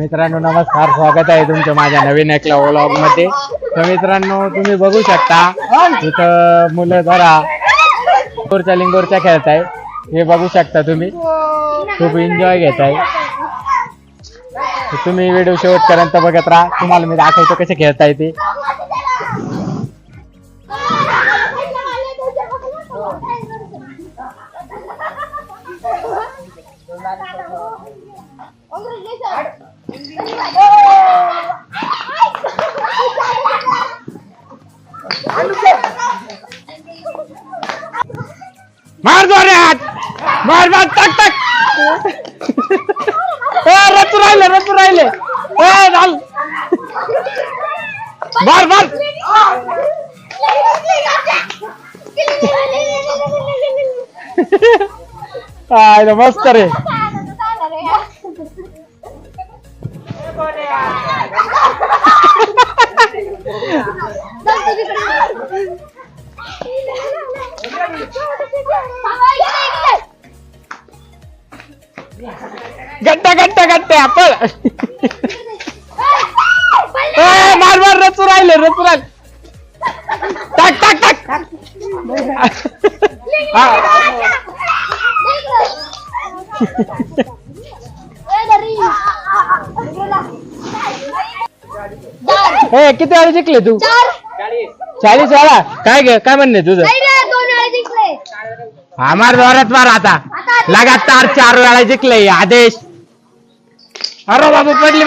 मित्रांनो नमस्कार, स्वागत आहे तुमचं माझ्या नवीन एकला व्लॉग मध्ये. तर मित्रांनो तुम्ही बघू शकता इथं मुलं जरा लिंगोरच्या खेळताय, हे बघू शकता तुम्ही, खूप एन्जॉय घेताय. तुम्ही व्हिडिओ शेवटपर्यंत बघत राहा, तुम्हाला मी दाखवतो कसे खेळताय ते. मार जोरात, मार मार, टक टक. रचू राहिले मार मार. मस्त रे. गट्टे आपण मार मार. रचू राहिले टाक टाक टाक. किती वेळा जिंकले तू? 40 वेळा. काय म्हणणे तुझं? मार जोरात मार. आता लगातार 4 वेळा जिंकले आदेश. अरे बाबू पडली.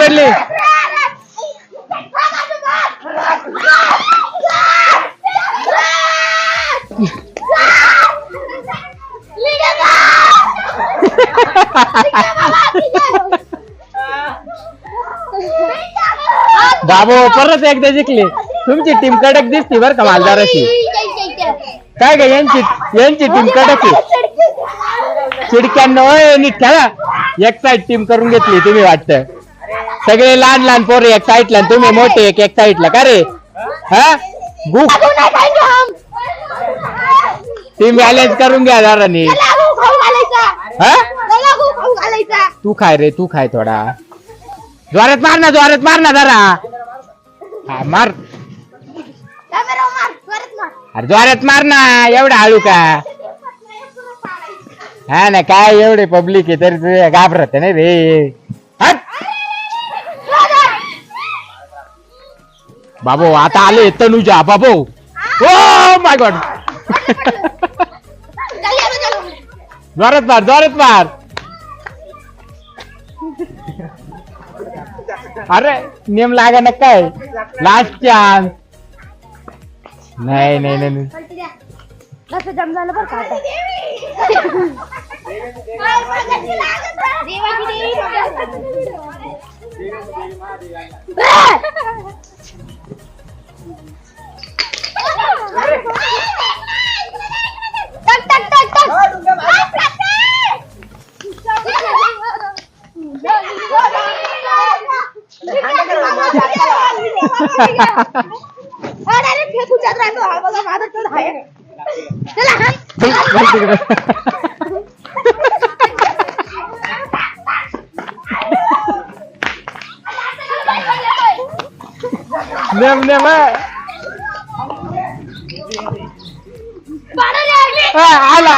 बाबू परत एकदा जिंकले. तुमची टीम कडक दिसते बर का मालदाराची. काय ग यांची टीम कडक आहे. चिडक्यांनो नीट खेळा. एक साईड टीम करून घेतली तुम्ही, वाटतं सगळे लहान पोरे एक साईडला, तुम्ही मोठे एक साईडला. का रे हा टीम बॅलेन्स करून घ्या जरा नीट. तू खाय थोडा. जोरात मार ना जरा. हा मार. अरे जोरात मार ना, एवढा हळू का? हा ना, काय एवढे पब्लिक आहे तरी तुझ्या घाबरत नाही रे. बाबू आता आले तनुजा. बाबू ओ माय गॉड. जोरात मार. अरे नेम लागा ना काय. Last chance. नाही जम झालं बरं का आता. नेम आला.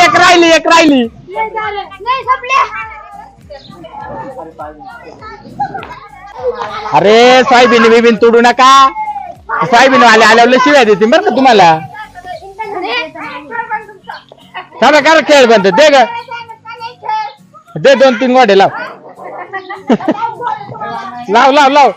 एक राहिली. अरे सोयाबीन तोडू नका. सोयाबीन वाले आल्यावर शिव्या देते बरं का तुम्हाला. करा खेळ बंद. दे 2-3 गोडे लाव. लाव.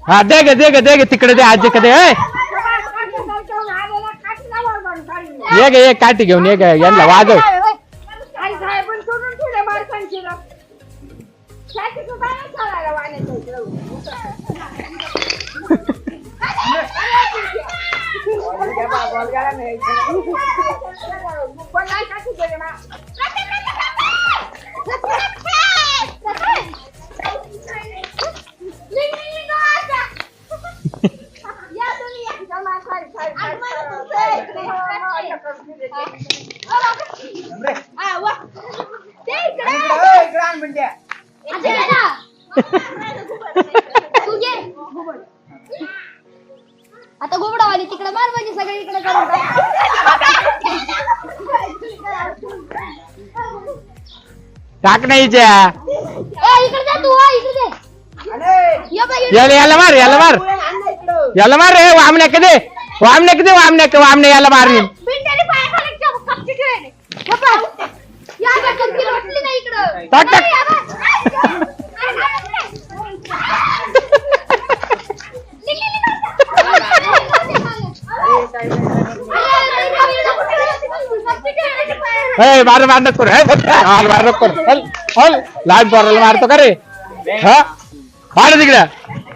हा दे ग तिकडे दे. आजी कधी ये ग काठी घेऊन ये ग. यांना वाजव. आता घुबडावाली तिकडे मार म्हणजे सगळे इकडे करून टाक नाही इकडे जा तू इकडे याला याला मार याला मार रे वामण्या कधी वामण्या याला मारली टाक टाक मार मारत करू मार नको करू लाट बोराला मारतो का रे हा मार तिकडे